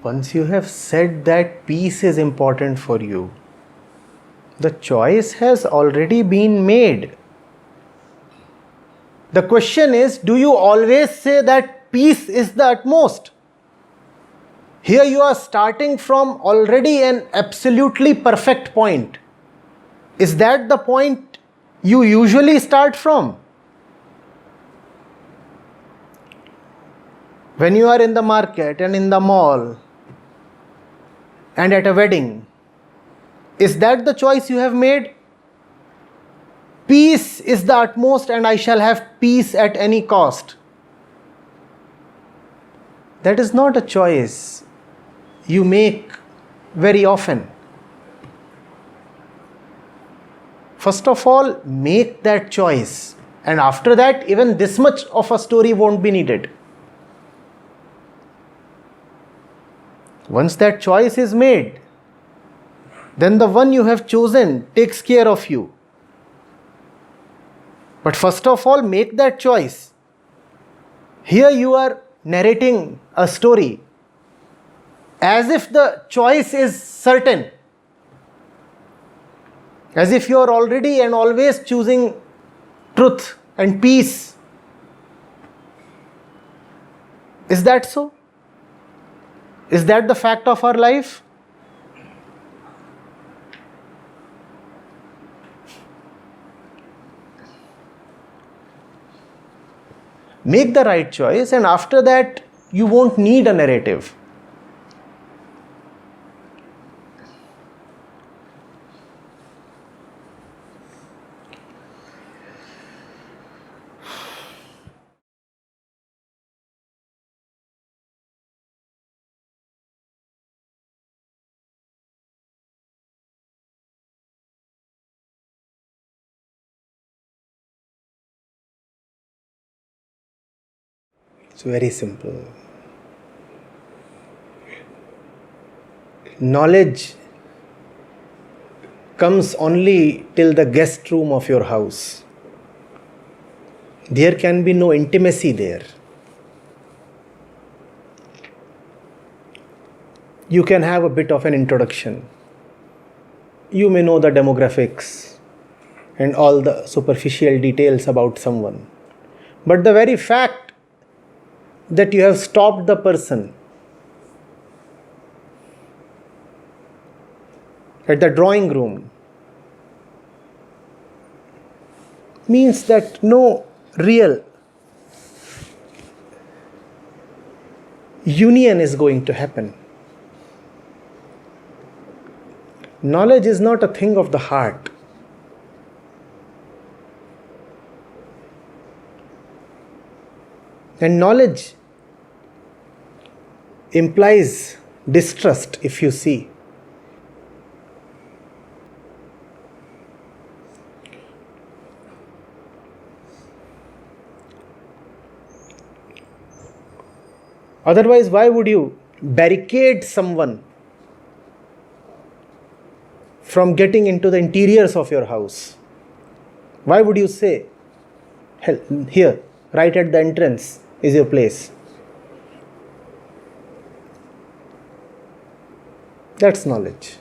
Once you have said that peace is important for you, the choice has already been made. The question is, do you always say that peace is the utmost? Here you are starting from already an absolutely perfect point. Is that the point you usually start from? When you are in the market and in the mall and at a wedding, is that the choice you have made? Peace is the utmost and I shall have peace at any cost. That is not a choice you make very often. First of all, make that choice, and after that, even this much of a story won't be needed. Once that choice is made, then the one you have chosen takes care of you. But first of all, make that choice. Here you are narrating a story as if the choice is certain, as if you are already and always choosing truth and peace. Is that so? Is that the fact of our life? Make the right choice, and after that, you won't need a narrative. It's very simple. Knowledge comes only till the guest room of your house. There can be no intimacy there. You can have a bit of an introduction. You may know the demographics and all the superficial details about someone. But the very fact that you have stopped the person at the drawing room means that no real union is going to happen. Knowledge is not a thing of the heart. And knowledge implies distrust, if you see. Otherwise, why would you barricade someone from getting into the interiors of your house? Why would you say, here, right at the entrance is your place? That's knowledge.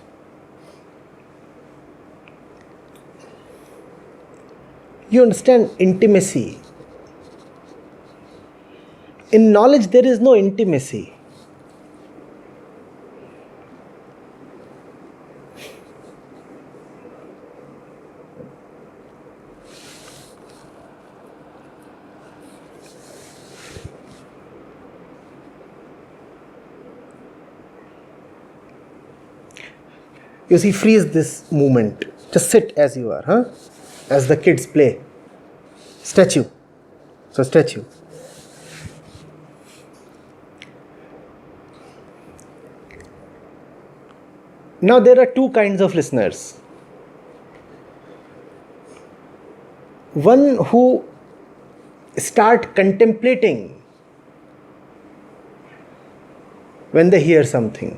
You understand intimacy. In knowledge, there is no intimacy. You see, freeze this movement. Just sit as you are, as the kids play. Statue. So, statue. Now, there are two kinds of listeners. One who start contemplating when they hear something,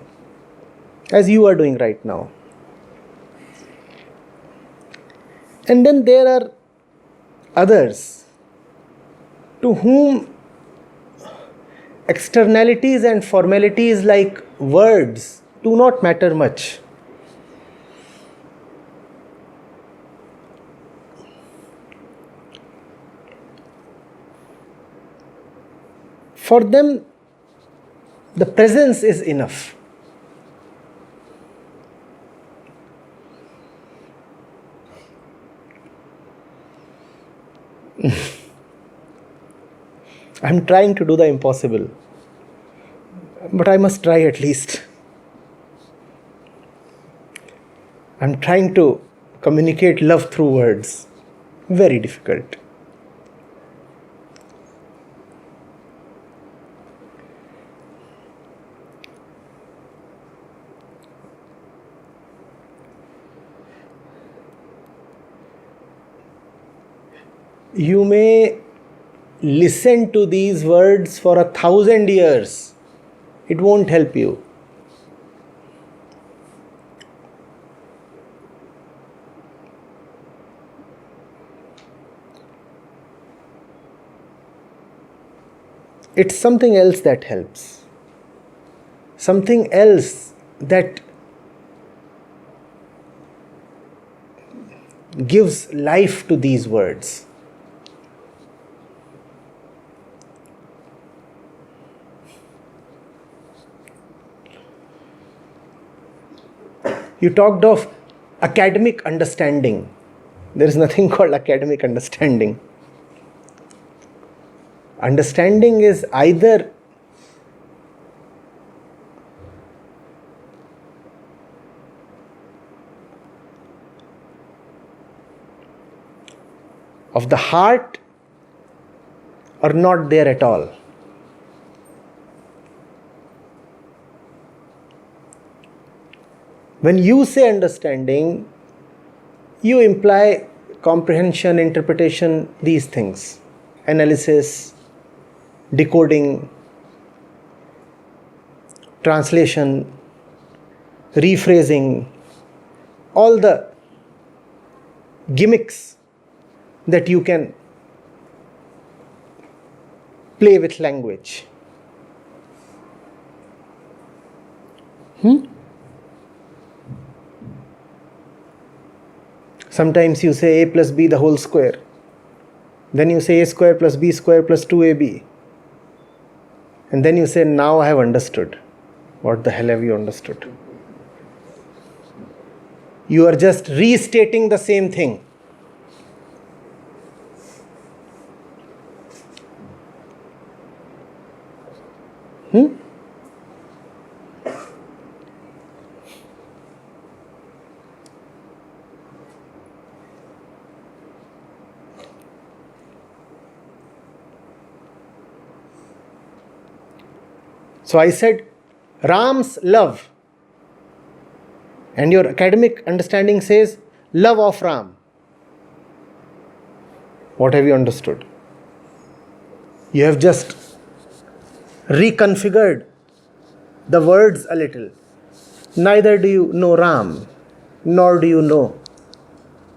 as you are doing right now. And then there are others to whom externalities and formalities like words do not matter much. For them, the presence is enough. I'm trying to do the impossible, but I must try at least. I'm trying to communicate love through words. Very difficult. You may listen to these words for 1,000 years. It won't help you. It's something else that helps. Something else that gives life to these words. You talked of academic understanding. There is nothing called academic understanding. Understanding is either of the heart or not there at all. When you say understanding, you imply comprehension, interpretation, these things, analysis, decoding, translation, rephrasing, all the gimmicks that you can play with language. Sometimes you say a plus b the whole square. Then you say a square plus b square plus 2ab. And then you say, now I have understood. What the hell have you understood? You are just restating the same thing. So I said, Ram's love. And your academic understanding says, love of Ram. What have you understood? You have just reconfigured the words a little. Neither do you know Ram, nor do you know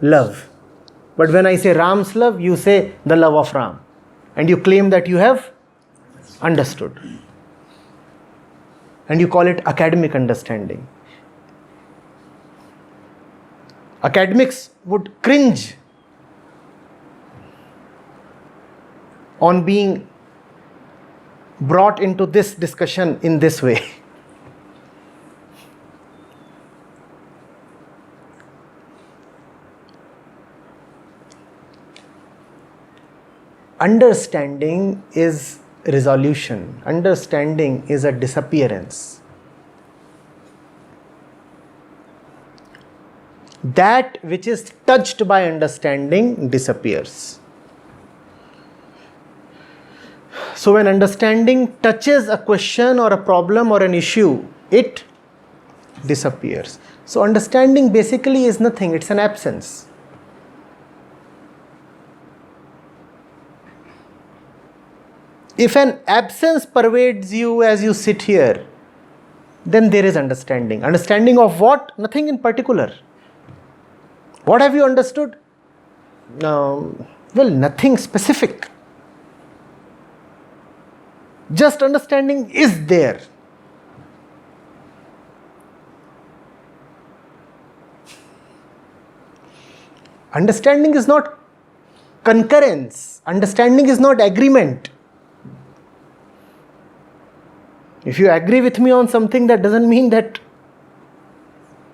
love. But when I say Ram's love, you say the love of Ram. And you claim that you have understood. And you call it academic understanding. Academics would cringe on being brought into this discussion in this way. Understanding is resolution. Understanding is a disappearance. That which is touched by understanding disappears. So when understanding touches a question or a problem or an issue, it disappears. So understanding basically is nothing, it's an absence. If an absence pervades you as you sit here, then there is understanding. Understanding of what? Nothing in particular. What have you understood? Well, nothing specific. Just understanding is there. Understanding is not concurrence. Understanding is not agreement. If you agree with me on something, that doesn't mean that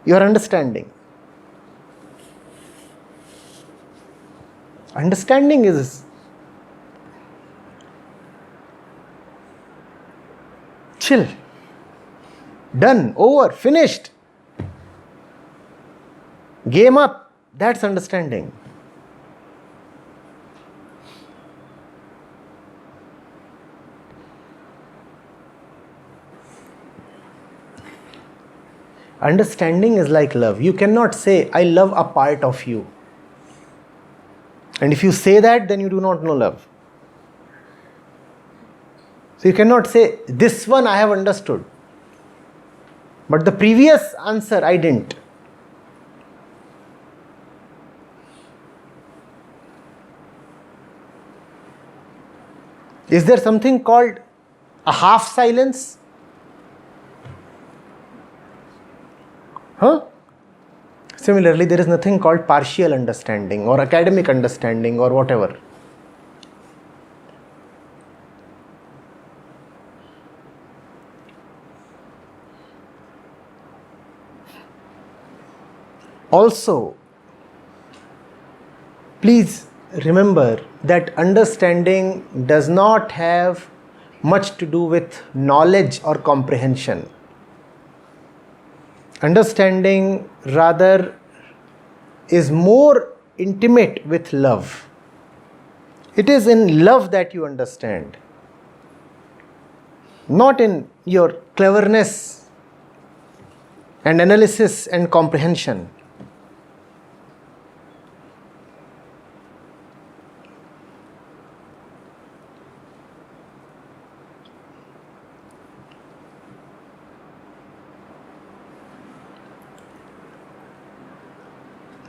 you are understanding. Understanding is chill. Done, over, finished. Game up. That's understanding. Understanding is like love. You cannot say, I love a part of you. And if you say that, then you do not know love. So you cannot say, this one I have understood. But the previous answer I didn't. Is there something called a half silence? Similarly, there is nothing called partial understanding or academic understanding or whatever. Also, please remember that understanding does not have much to do with knowledge or comprehension. Understanding rather is more intimate with love. It is in love that you understand, not in your cleverness and analysis and comprehension.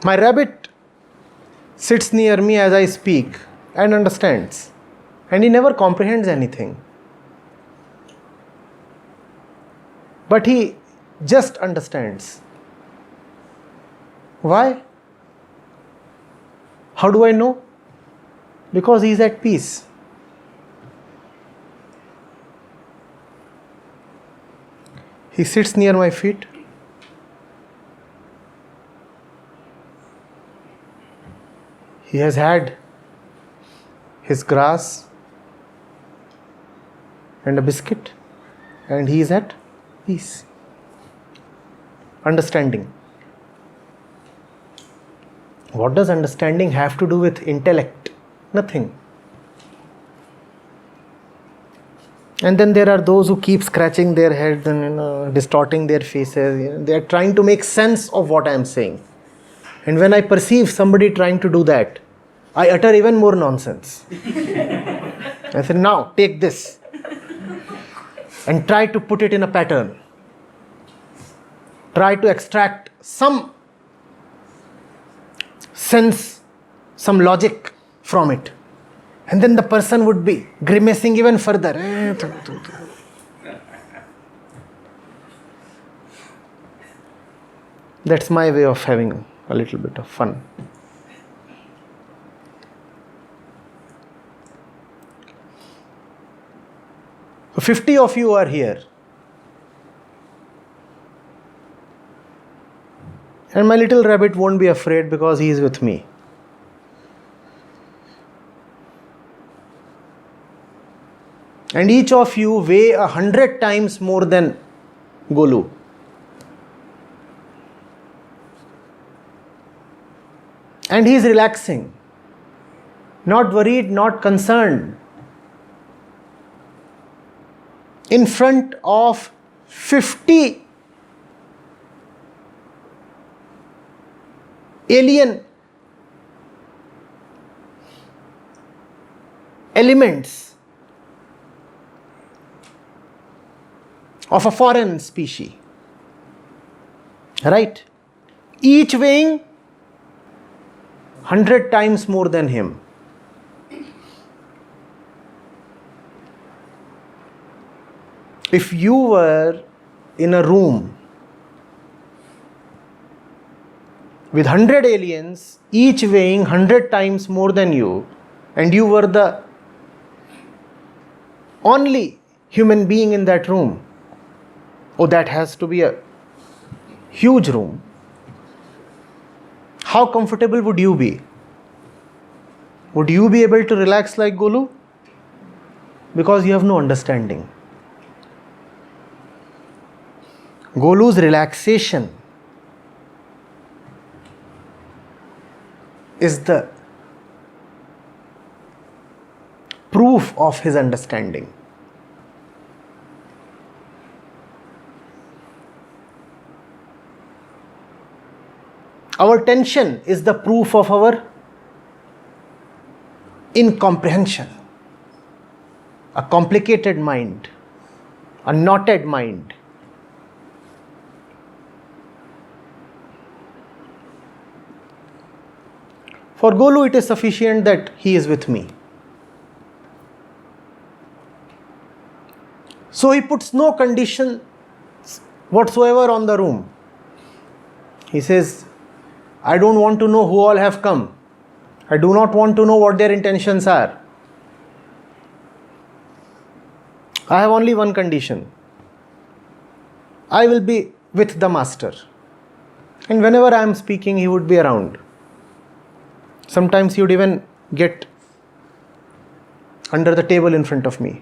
My rabbit sits near me as I speak and understands, and he never comprehends anything. But he just understands. Why? How do I know? Because he is at peace. He sits near my feet. He has had his grass and a biscuit, and he is at peace. Understanding. What does understanding have to do with intellect? Nothing. And then there are those who keep scratching their heads and distorting their faces. They are trying to make sense of what I am saying. And when I perceive somebody trying to do that, I utter even more nonsense. I say, now take this and try to put it in a pattern. Try to extract some sense, some logic from it. And then the person would be grimacing even further. That's my way of having a little bit of fun. So 50 of you are here. And my little rabbit won't be afraid because he is with me. And each of you weigh 100 times more than Golu. And he is relaxing, not worried, not concerned. In front of 50 alien elements of a foreign species. Right? Each weighing 100 times more than him. If you were in a room with 100 aliens, each weighing 100 times more than you, and you were the only human being in that room, oh, that has to be a huge room. How comfortable would you be? Would you be able to relax like Golu? Because you have no understanding. Golu's relaxation is the proof of his understanding. Our tension is the proof of our incomprehension. A complicated mind, a knotted mind. For Golu, it is sufficient that he is with me. So he puts no conditions whatsoever on the room. He says, I don't want to know who all have come. I do not want to know what their intentions are. I have only one condition. I will be with the master. And whenever I am speaking, he would be around. Sometimes he would even get under the table in front of me.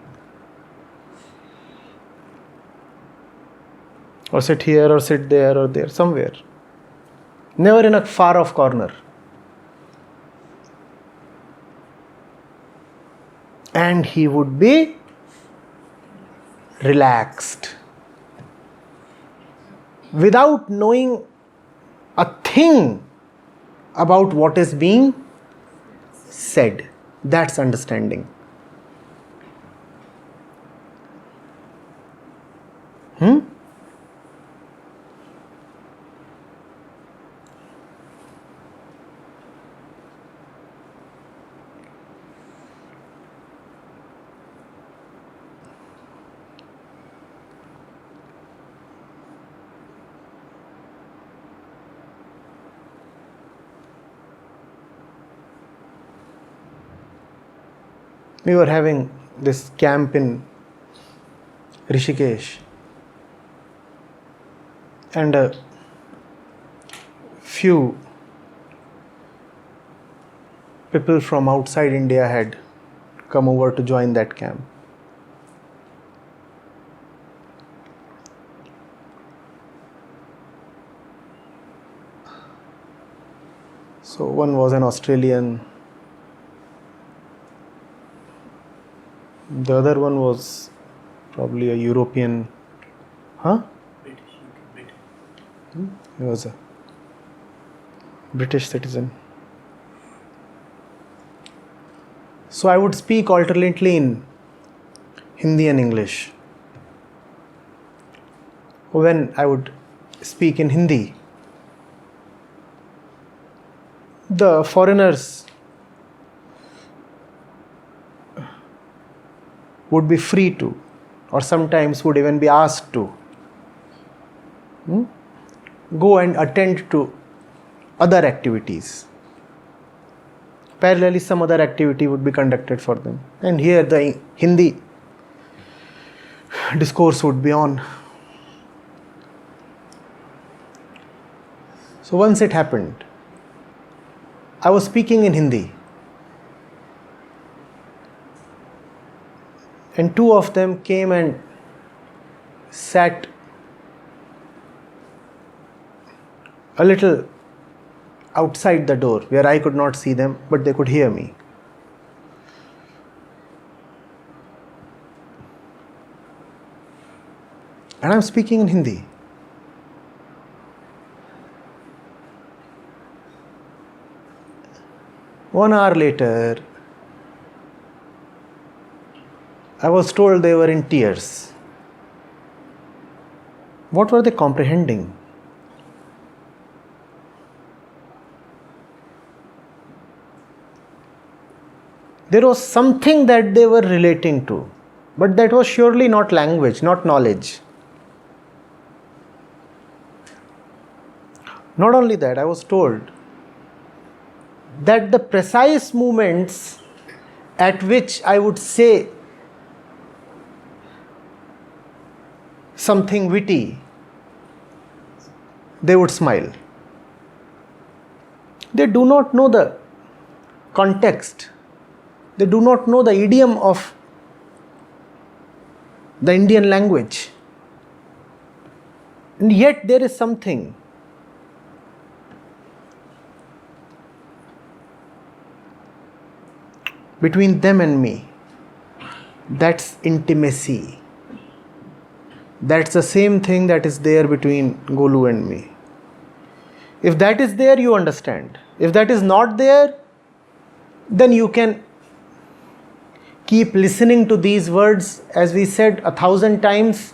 Or sit here, or sit there, or there, somewhere. Never in a far off corner. And he would be relaxed. Without knowing a thing about what is being said. That's understanding. We were having this camp in Rishikesh, and a few people from outside India had come over to join that camp. So one was an Australian, the other one was probably a European. British. He was a British citizen. So I would speak alternately in Hindi and English. When I would speak in Hindi, the foreigners would be free to, or sometimes would even be asked to, go and attend to other activities. Parallelly, some other activity would be conducted for them. And here the Hindi discourse would be on. So once it happened, I was speaking in Hindi, and two of them came and sat a little outside the door where I could not see them, but they could hear me. And I'm speaking in Hindi. One hour later, I was told they were in tears. What were they comprehending? There was something that they were relating to. But that was surely not language, not knowledge. Not only that, I was told that the precise moments at which I would say something witty, they would smile. They do not know the context. They do not know the idiom of the Indian language. And yet there is something between them and me. That's intimacy. That's the same thing that is there between Golu and me. If that is there, you understand. If that is not there, then you can keep listening to these words, as we said 1,000 times,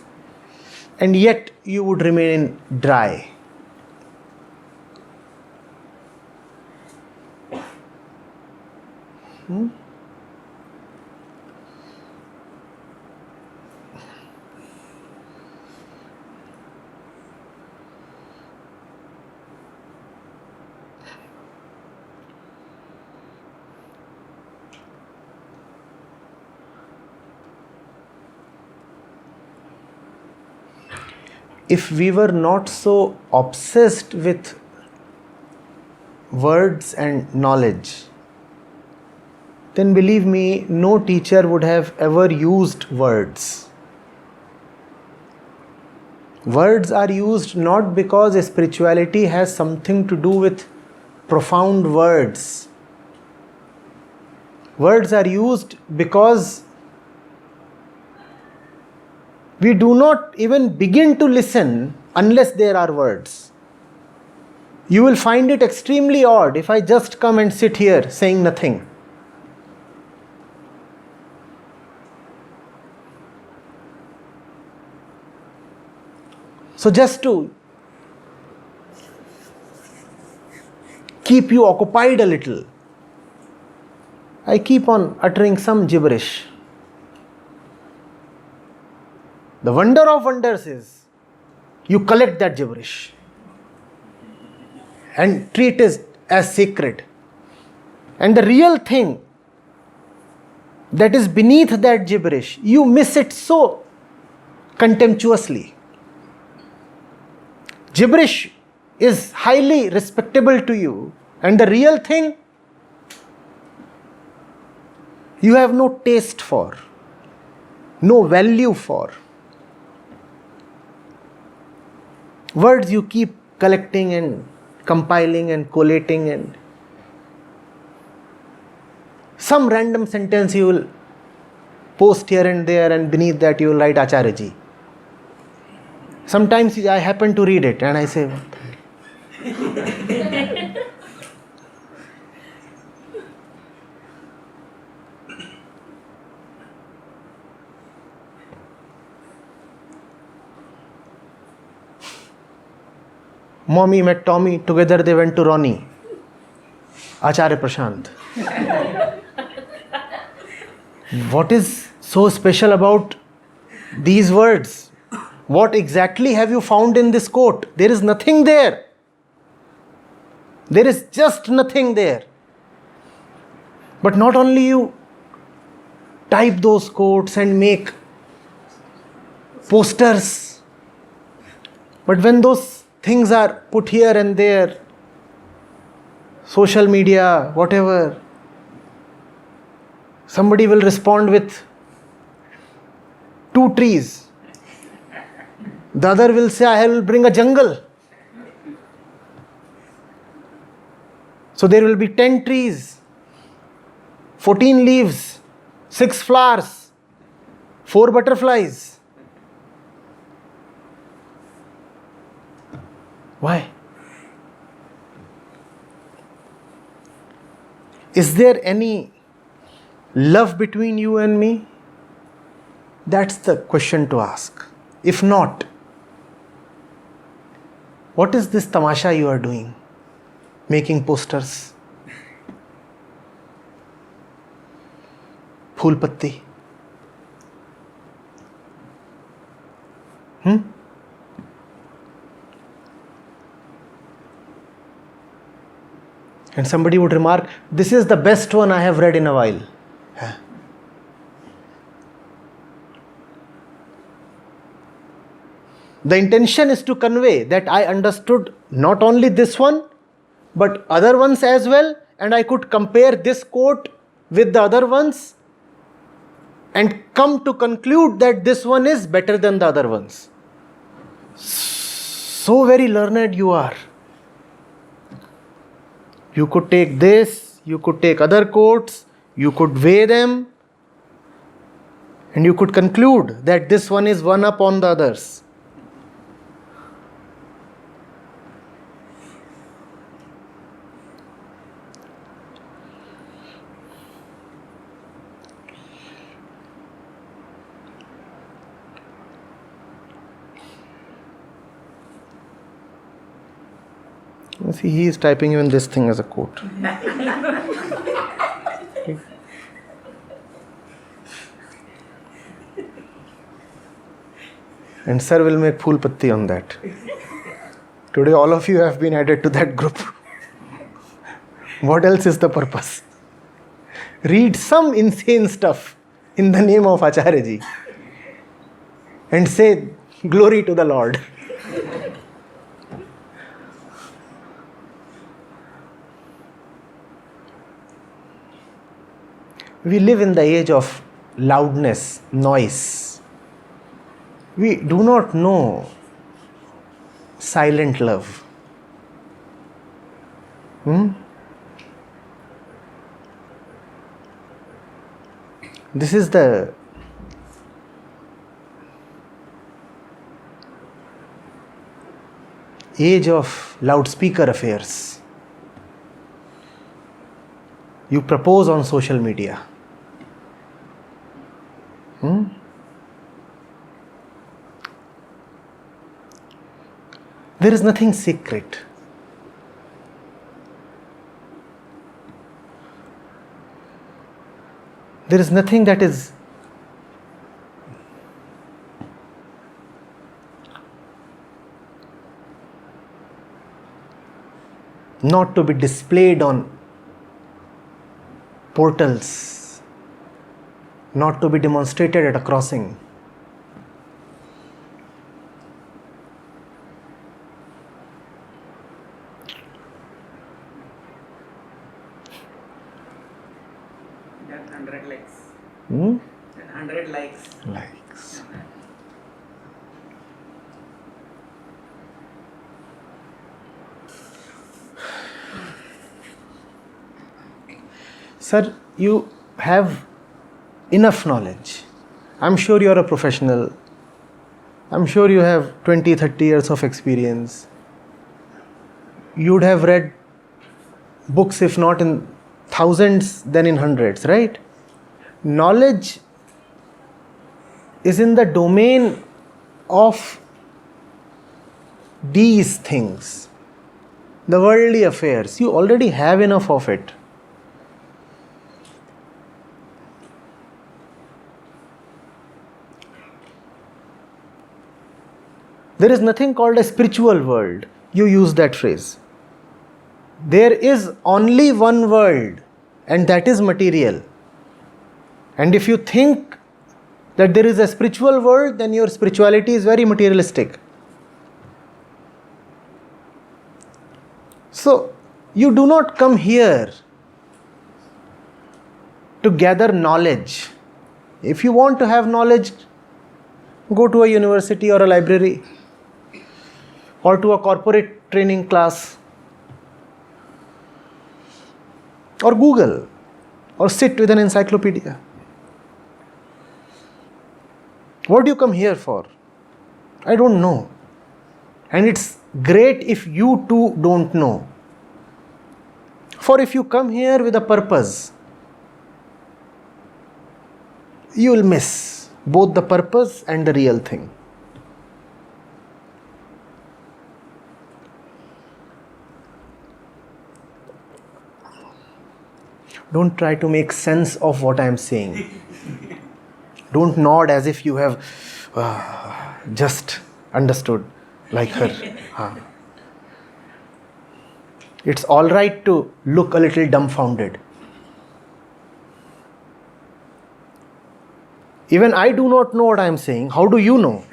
and yet you would remain dry. If we were not so obsessed with words and knowledge, then believe me, no teacher would have ever used words. Words are used not because spirituality has something to do with profound words. Words are used because we do not even begin to listen unless there are words. You will find it extremely odd if I just come and sit here saying nothing. So just to keep you occupied a little, I keep on uttering some gibberish. The wonder of wonders is you collect that gibberish and treat it as sacred. And the real thing that is beneath that gibberish, you miss it so contemptuously. Gibberish is highly respectable to you, and the real thing you have no taste for, no value for. Words you keep collecting and compiling and collating, and some random sentence you will post here and there, and beneath that you will write Acharya ji. Sometimes I happen to read it and I say, what the hell? Mommy met Tommy, together they went to Ronnie. Acharya Prashant. What is so special about these words? What exactly have you found in this quote? There is nothing there. There is just nothing there. But not only you type those quotes and make posters, but when those things are put here and there, social media, whatever, somebody will respond with 2 trees. The other will say, I will bring a jungle. So there will be 10 trees, 14 leaves, 6 flowers, 4 butterflies. Why? Is there any love between you and me? That's the question to ask. If not, what is this tamasha you are doing? Making posters? Phool patti? And somebody would remark, this is the best one I have read in a while. The intention is to convey that I understood not only this one, but other ones as well, and I could compare this quote with the other ones and come to conclude that this one is better than the other ones. So very learned you are. You could take this, you could take other quotes, you could weigh them, and you could conclude that this one is one up on the others. See, he is typing even this thing as a quote. And sir will make full patti on that. Today all of you have been added to that group. What else is the purpose? Read some insane stuff in the name of Acharya ji and say, glory to the Lord. We live in the age of loudness, noise. We do not know silent love. This is the age of loudspeaker affairs. You propose on social media. There is nothing secret. There is nothing that is not to be displayed on portals, not to be demonstrated at a crossing. That 100 likes. That 100 likes. Likes. Sir, you have enough knowledge. I'm sure you're a professional. I'm sure you have 20, 30 years of experience. You'd have read books, if not in thousands, then in hundreds, right? Knowledge is in the domain of these things, the worldly affairs. You already have enough of it. There is nothing called a spiritual world. You use that phrase. There is only one world, and that is material. And if you think that there is a spiritual world, then your spirituality is very materialistic. So, you do not come here to gather knowledge. If you want to have knowledge, go to a university or a library, or to a corporate training class, or Google, or sit with an encyclopedia. What do you come here for? I don't know. And it's great if you too don't know. For if you come here with a purpose, you will miss both the purpose and the real thing. Don't try to make sense of what I am saying. Don't nod as if you have just Understood. Like her. Huh. It's all right to look a little dumbfounded. Even I do not know what I am saying. How do you know?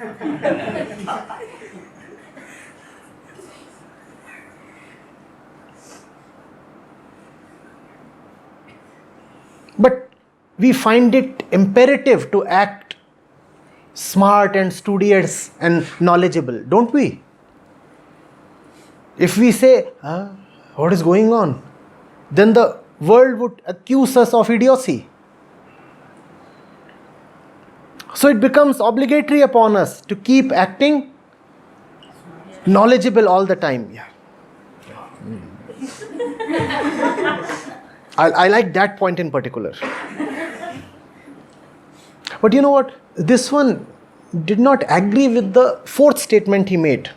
But we find it imperative to act smart and studious and knowledgeable, don't we? If we say, what is going on? Then the world would accuse us of idiocy. So it becomes obligatory upon us to keep acting knowledgeable all the time. Yeah. I like that point in particular. But you know what? This one did not agree with the fourth statement he made.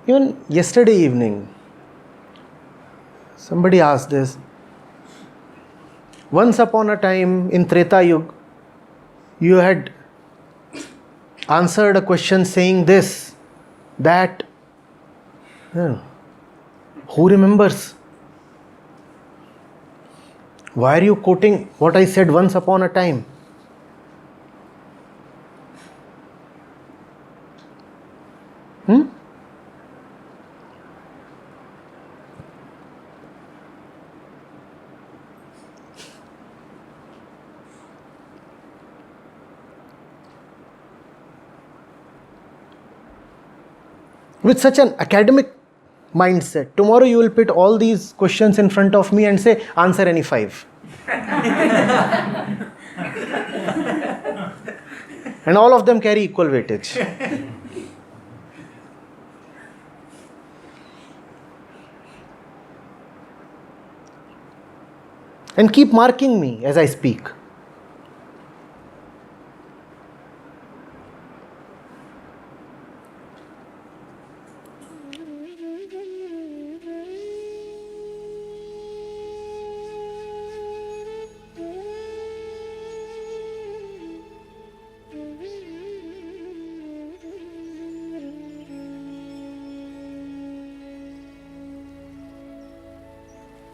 Even yesterday evening, somebody asked this. Once upon a time in Treta Yuga, you had answered a question saying this, that. Who remembers? Why are you quoting what I said once upon a time? With such an academic mindset, tomorrow you will put all these questions in front of me and say, answer any 5. And all of them carry equal weightage. And keep marking me as I speak.